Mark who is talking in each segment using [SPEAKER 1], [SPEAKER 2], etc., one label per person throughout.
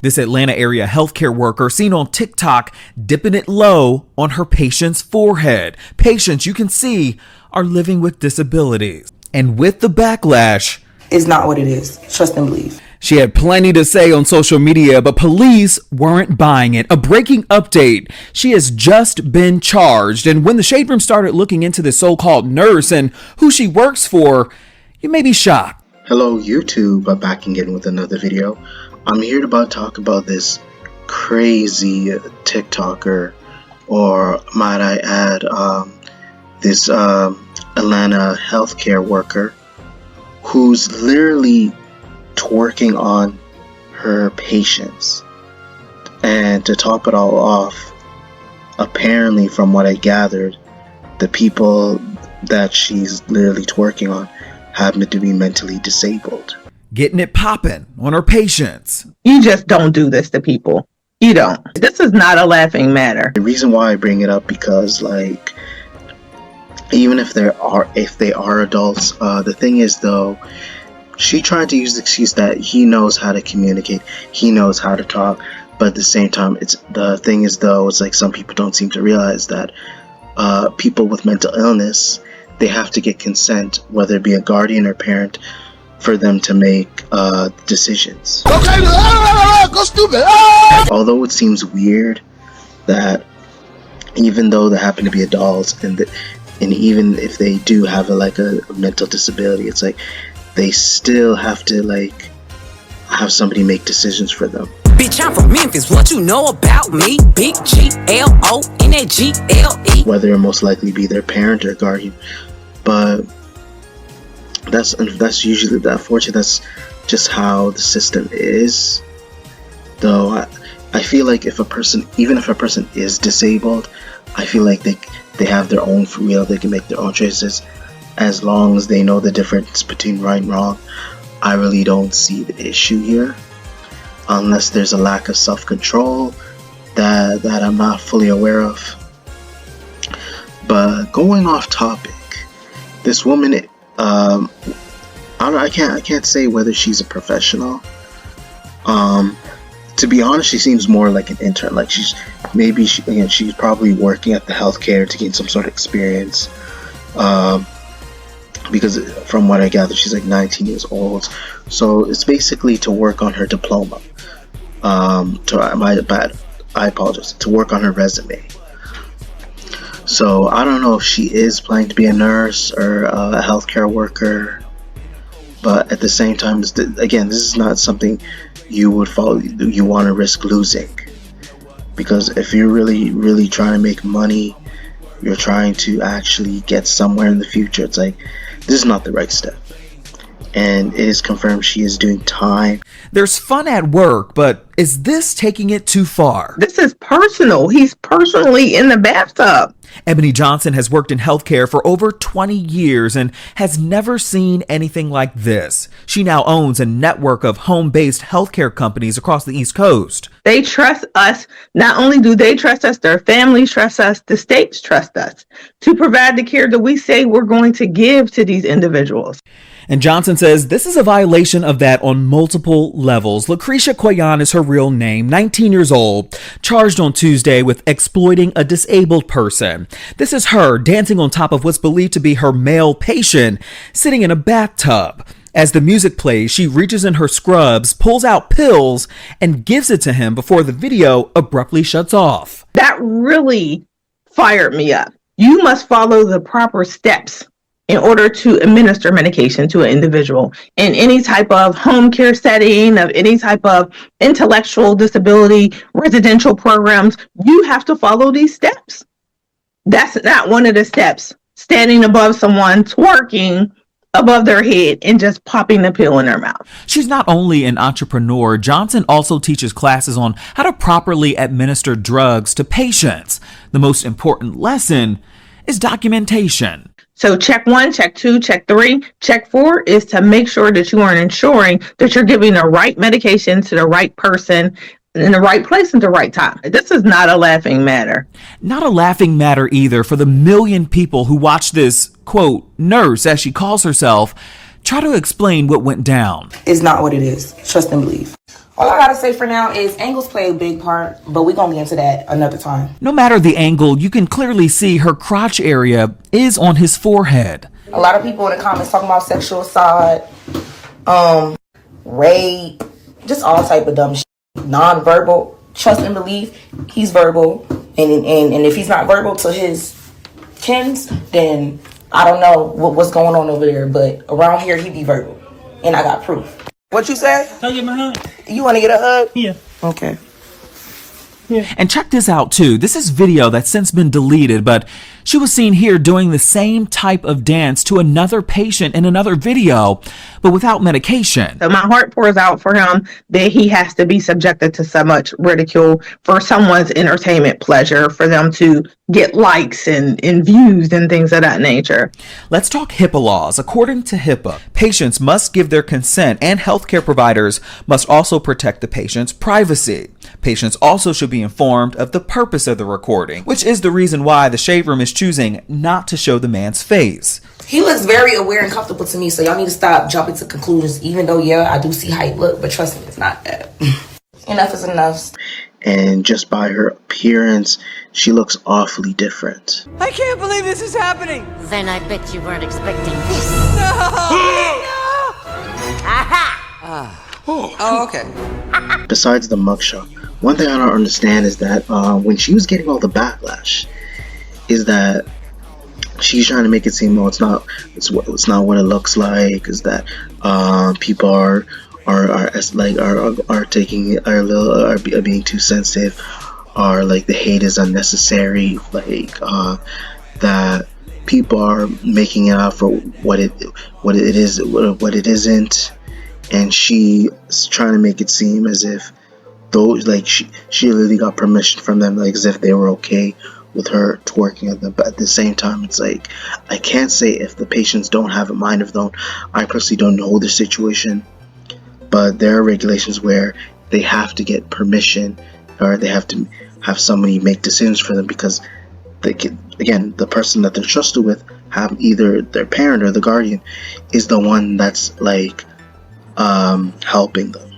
[SPEAKER 1] This Atlanta area healthcare worker seen on TikTok dipping it low on her patient's forehead. Patients, you can see, are living with disabilities. And with the backlash,
[SPEAKER 2] it's not what it is. Trust and believe.
[SPEAKER 1] She had plenty to say on social media, but police weren't buying it. A breaking update. She has just been charged. And when the Shade Room started looking into this so-called nurse and who she works for, you may be shocked.
[SPEAKER 3] Hello YouTube, I'm back again with another video. I'm here to talk about this crazy TikToker, or might I add, this Atlanta healthcare worker who's literally twerking on her patients. And to top it all off, apparently from what I gathered, the people that she's literally twerking on happen to be mentally disabled.
[SPEAKER 1] Getting it popping on her patients.
[SPEAKER 4] You just don't do this to people. You don't. This is not a laughing matter.
[SPEAKER 3] The reason why I bring it up, because like, even if they are adults, the thing is though, she tried to use the excuse that he knows how to communicate, he knows how to talk, but at the same time, it's like some people don't seem to realize that people with mental illness, they have to get consent, whether it be a guardian or parent, for them to make decisions. Okay, go stupid. Although it seems weird that even though they happen to be adults, and even if they do have a mental disability, it's like they still have to have somebody make decisions for them.
[SPEAKER 5] Bitch, I'm from Memphis. What you know about me? Big G-L-O-N-A-G-L-E.
[SPEAKER 3] Whether it most likely be their parent or guardian, but that's usually, unfortunately, that's just how the system is. Though I feel like even if a person is disabled, I feel like they have their own free will. They can make their own choices as long as they know the difference between right and wrong. I really don't see the issue here, unless there's a lack of self-control that I'm not fully aware of. But going off topic, this woman, I can't say whether she's a professional. To be honest, she seems more like an intern. Like she's probably working at the healthcare to gain some sort of experience. Because from what I gather, she's like 19 years old. So it's basically to work on her diploma. I apologize. To work on her resume. So I don't know if she is planning to be a nurse or a healthcare worker. But at the same time, again, this is not something you want to risk losing. Because if you're really trying to make money, you're trying to actually get somewhere in the future, it's like, this is not the right step. And it is confirmed she is doing time.
[SPEAKER 1] There's fun at work, but is this taking it too far?
[SPEAKER 4] This is personal. He's personally in the bathtub.
[SPEAKER 1] Ebony Johnson has worked in healthcare for over 20 years and has never seen anything like this. She now owns a network of home-based healthcare companies across the East Coast.
[SPEAKER 4] They trust us. Not only do they trust us, their families trust us, the states trust us to provide the care that we say we're going to give to these individuals.
[SPEAKER 1] And Johnson says this is a violation of that on multiple levels. Lucretia Quayan is her real name, 19 years old, charged on Tuesday with exploiting a disabled person. This is her dancing on top of what's believed to be her male patient, sitting in a bathtub. As the music plays, she reaches in her scrubs, pulls out pills, and gives it to him before the video abruptly shuts off.
[SPEAKER 4] That really fired me up. You must follow the proper steps in order to administer medication to an individual in any type of home care setting, of any type of intellectual disability, residential programs. You have to follow these steps. That's not one of the steps. Standing above someone, twerking above their head and just popping the pill in their mouth.
[SPEAKER 1] She's not only an entrepreneur, Johnson also teaches classes on how to properly administer drugs to patients. The most important lesson is documentation.
[SPEAKER 4] So check 1, check 2, check 3, check 4 is to make sure that you are ensuring that you're giving the right medication to the right person in the right place at the right time. This is not a laughing matter.
[SPEAKER 1] Not a laughing matter either for the million people who watch this, quote, nurse, as she calls herself, try to explain what went down.
[SPEAKER 2] It's not what it is. Trust and believe. All I gotta say for now is angles play a big part, but we're gonna get into that another time.
[SPEAKER 1] No matter the angle, you can clearly see her crotch area is on his forehead.
[SPEAKER 2] A lot of people in the comments talking about sexual assault, rape, just all type of dumb shit. Non-verbal, trust and believe, he's verbal. And if he's not verbal to his kins, then I don't know what's going on over there. But around here, he be verbal. And I got proof. What you say?
[SPEAKER 6] I'll get my hug.
[SPEAKER 2] You want to get a hug?
[SPEAKER 6] Yeah.
[SPEAKER 2] Okay.
[SPEAKER 1] And check this out too. This is video that's since been deleted, but she was seen here doing the same type of dance to another patient in another video, but without medication.
[SPEAKER 4] So my heart pours out for him that he has to be subjected to so much ridicule for someone's entertainment pleasure, for them to get likes and views and things of that nature.
[SPEAKER 1] Let's talk HIPAA laws. According to HIPAA, patients must give their consent and healthcare providers must also protect the patient's privacy. Patients also should be informed of the purpose of the recording, which is the reason why the shade room is choosing not to show the man's face.
[SPEAKER 2] He looks very aware and comfortable to me, so y'all need to stop jumping to conclusions, even though, yeah, I do see height look, but trust me, it's not that. Enough is enough.
[SPEAKER 3] And just by her appearance, she looks awfully different.
[SPEAKER 7] I can't believe this is happening.
[SPEAKER 8] Then I bet you weren't expecting this.
[SPEAKER 7] Oh, okay.
[SPEAKER 3] Besides the mugshot, one thing I don't understand is that when she was getting all the backlash, is that she's trying to make it seem, no, it's not what it looks like. Is that people are being too sensitive, or like the hate is unnecessary, like that people are making it out for what it is, what it isn't, and she's trying to make it seem as if those, like, she literally got permission from them, like as if they were okay with her twerking at them. But at the same time, it's like, I can't say if the patients don't have a mind of their own. I personally don't know the situation, but there are regulations where they have to get permission, or they have to have somebody make decisions for them, because they can, again, the person that they're trusted with, have either their parent or the guardian is the one that's like helping them,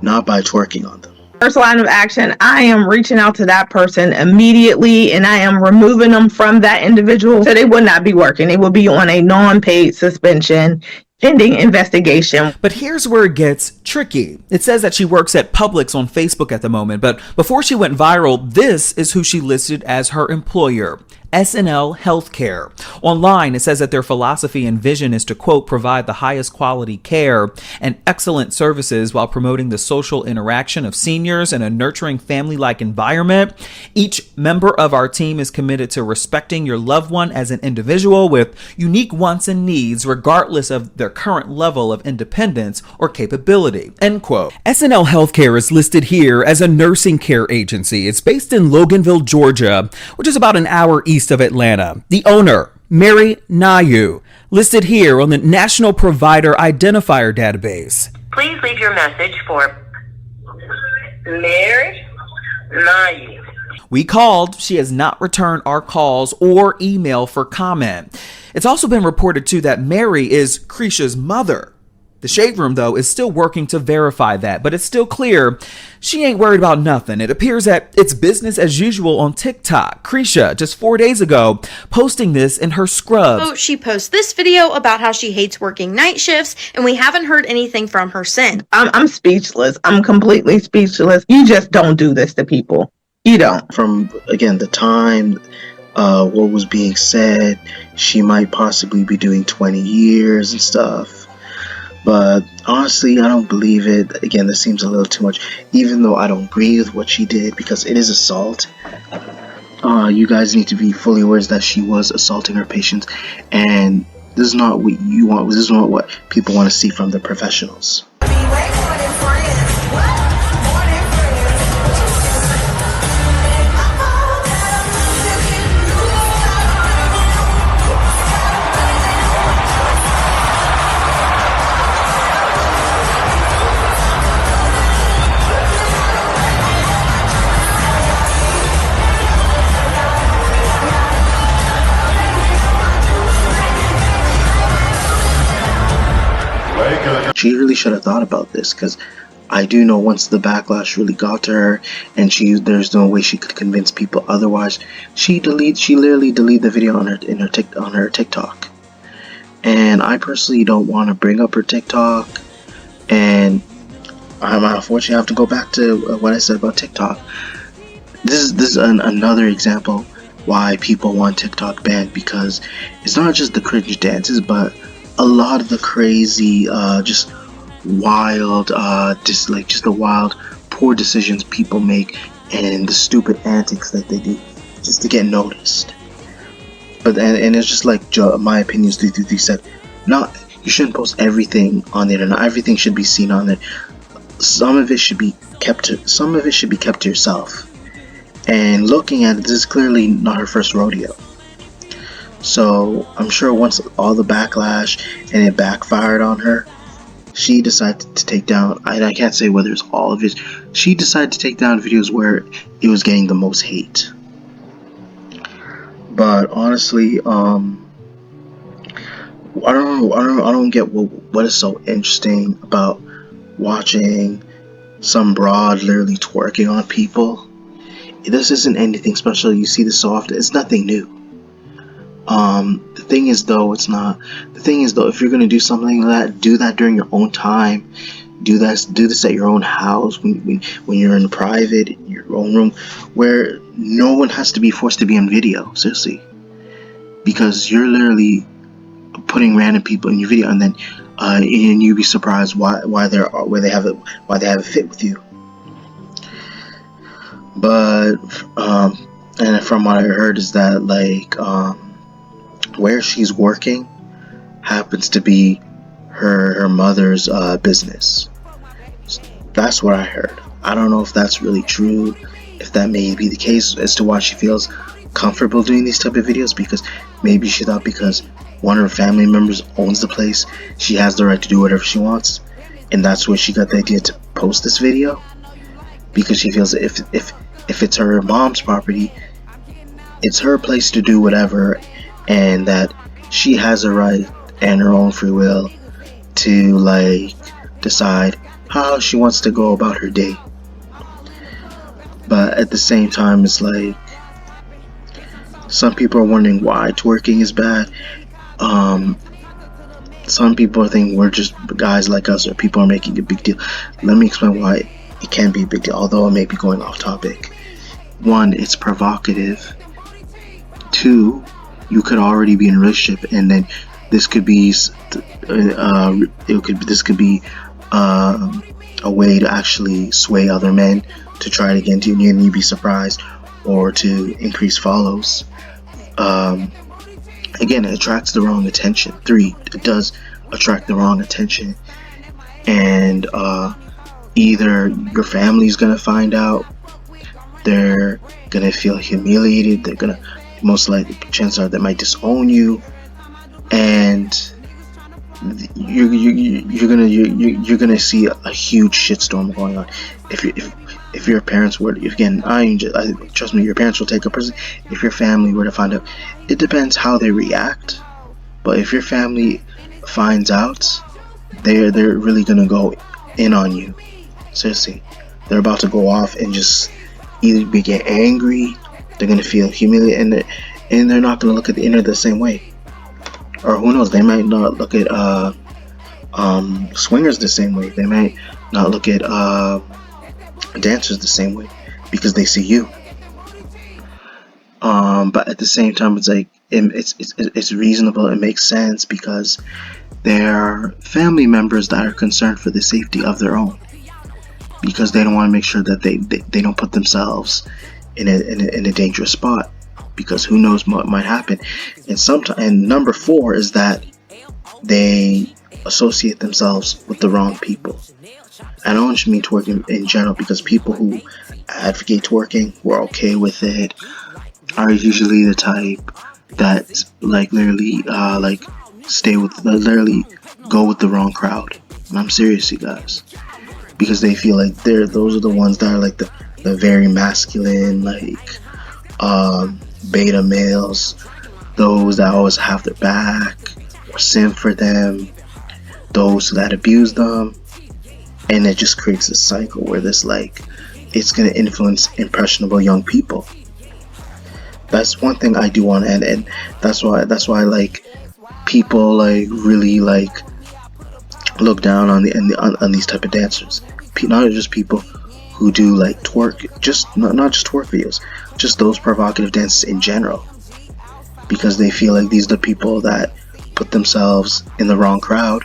[SPEAKER 3] not by twerking on them.
[SPEAKER 4] First line of action, I am reaching out to that person immediately, and I am removing them from that individual, so they would not be working. They will be on a non-paid suspension pending investigation.
[SPEAKER 1] But here's where it gets tricky. It says that she works at Publix on Facebook at the moment, but before she went viral, this is who she listed as her employer: SNL Healthcare. Online, it says that their philosophy and vision is to, quote, provide the highest quality care and excellent services while promoting the social interaction of seniors in a nurturing family-like environment. Each member of our team is committed to respecting your loved one as an individual with unique wants and needs, regardless of their current level of independence or capability, end quote. SNL Healthcare is listed here as a nursing care agency. It's based in Loganville, Georgia, which is about an hour east of Atlanta. The owner, Mary Nayu, listed here on the National Provider Identifier Database.
[SPEAKER 9] Please leave your message for Mary Nayu.
[SPEAKER 1] We called. She has not returned our calls or email for comment. It's also been reported too that Mary is Krisha's mother. The Shade Room, though, is still working to verify that, but it's still clear she ain't worried about nothing. It appears that it's business as usual on TikTok. Krisha, just 4 days ago, posting this in her scrubs.
[SPEAKER 10] So she posts this video about how she hates working night shifts, and we haven't heard anything from her since.
[SPEAKER 4] I'm speechless. I'm completely speechless. You just don't do this to people. You don't.
[SPEAKER 3] From, again, the time, what was being said, she might possibly be doing 20 years and stuff. But honestly, I don't believe it. Again, this seems a little too much, even though I don't agree with what she did, because it is assault. You guys need to be fully aware that she was assaulting her patients, and this is not what you want. This is not what people want to see from the professionals. She really should have thought about this, because I do know once the backlash really got to her, and there's no way she could convince people otherwise. She literally deleted the video on her TikTok. And I personally don't want to bring up her TikTok, and I'm unfortunately have to go back to what I said about TikTok. This is another example why people want TikTok banned, because it's not just the cringe dances, but a lot of the crazy, just wild, just the wild, poor decisions people make, and the stupid antics that they do just to get noticed. But and it's just like my opinions 333 said, not you shouldn't post everything on the internet. Everything should be seen on it. Some of it should be kept to yourself. And looking at it, this is clearly not her first rodeo. So I'm sure once all the backlash and it backfired on her, she decided to take down, I can't say whether it's all of it, she decided to take down videos where it was getting the most hate. But honestly, I don't get what is so interesting about watching some broad literally twerking on people. This isn't anything special. You see this so often. It's nothing new. The thing is though, if you're gonna do something like that, do that during your own time. Do this at your own house, when you're in private, in your own room, where no one has to be forced to be on video. Seriously, because you're literally putting random people in your video, and then and you'd be surprised why they have a fit with you. But and from what I heard is that where she's working happens to be her mother's business. That's what I heard. I don't know if that's really true, if that may be the case as to why she feels comfortable doing these type of videos, because maybe she thought because one of her family members owns the place, she has the right to do whatever she wants, and that's where she got the idea to post this video, because she feels that if it's her mom's property, it's her place to do whatever, and that she has a right and her own free will to decide how she wants to go about her day. But at the same time, it's like some people are wondering why twerking is bad. Some people are thinking we're just guys like us, or people are making a big deal. Let me explain why it can be a big deal, although it may be going off topic. One, it's provocative. Two, you could already be in a relationship, and then this could be a way to actually sway other men to try to get into you, and you'd be surprised, or to increase follows. Again, it attracts the wrong attention. 3, it does attract the wrong attention, and either your family's gonna find out, they're gonna feel humiliated, they're gonna, most likely, chances are they might disown you, and you're gonna see a huge shitstorm going on. If your parents were, again, trust me, your parents will take a person. If your family were to find out, it depends how they react. But if your family finds out, they're really gonna go in on you. Seriously, they're about to go off and just either get angry, they're gonna feel humiliated, and they're not gonna look at the internet the same way. Or who knows, they might not look at swingers the same way. They might not look at dancers the same way, because they see you. But at the same time, it's like it's reasonable. It makes sense, because they're family members that are concerned for the safety of their own, because they don't want to make sure that they don't put themselves in a dangerous spot, because who knows what might happen. And number 4 is that they associate themselves with the wrong people. I don't just mean twerking in general, because people who advocate twerking, who are okay with it, are usually the type that literally go with the wrong crowd. And I'm serious, you guys, because they feel like those are the ones that are like the very masculine, beta males, those that always have their back or simp for them, those that abuse them. and it just creates a cycle where this like it's gonna influence impressionable young people. That's one thing I do want to end, and that's why like people like really like look down on on these type of dancers. Not just people who do like twerk, just not just twerk videos, just those provocative dances in general, because they feel like these are the people that put themselves in the wrong crowd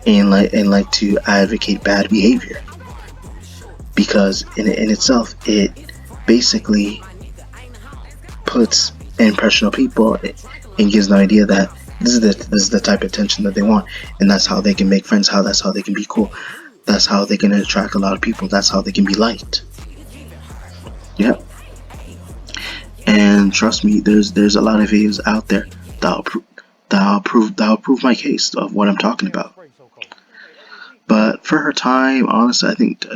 [SPEAKER 3] and like to advocate bad behavior, because in itself it basically puts impressionable people and gives the idea that this is the type of attention that they want, and that's how they can make friends, that's how they can be cool, that's how they can attract a lot of people, that's how they can be liked. Yeah. And trust me, there's a lot of videos out there that'll prove my case of what I'm talking about. But for her time, honestly, I think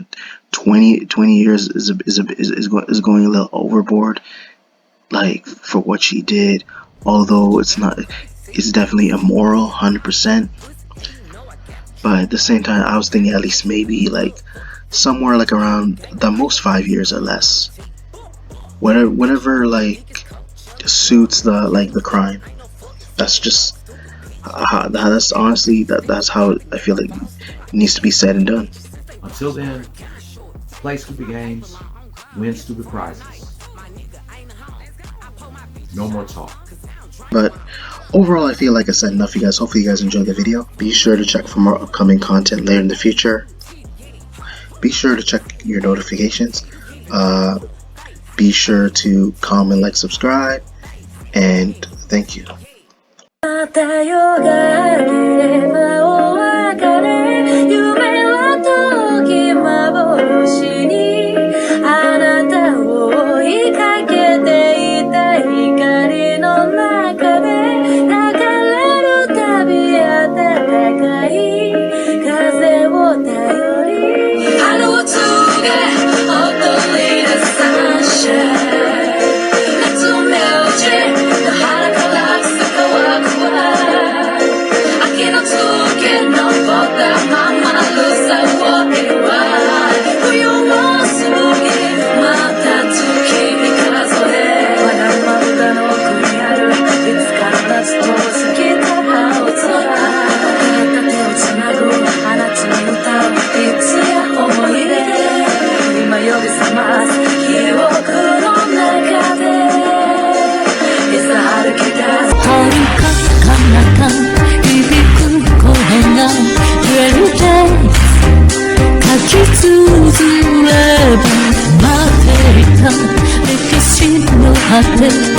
[SPEAKER 3] 20 years is going a little overboard, like for what she did. Although it's definitely immoral, 100%. But at the same time, I was thinking at least maybe like somewhere like around the most 5 years or less. Whatever like suits the crime. That's just that's honestly that's how I feel like it needs to be said and done.
[SPEAKER 6] Until then, play stupid games, win stupid prizes. No more talk.
[SPEAKER 3] But overall, I feel like I said enough, you guys. Hopefully you guys enjoyed the video. Be sure to check for more upcoming content later in the future. Be sure to check your notifications. Be sure to comment, like, subscribe, and thank you.
[SPEAKER 11] Hate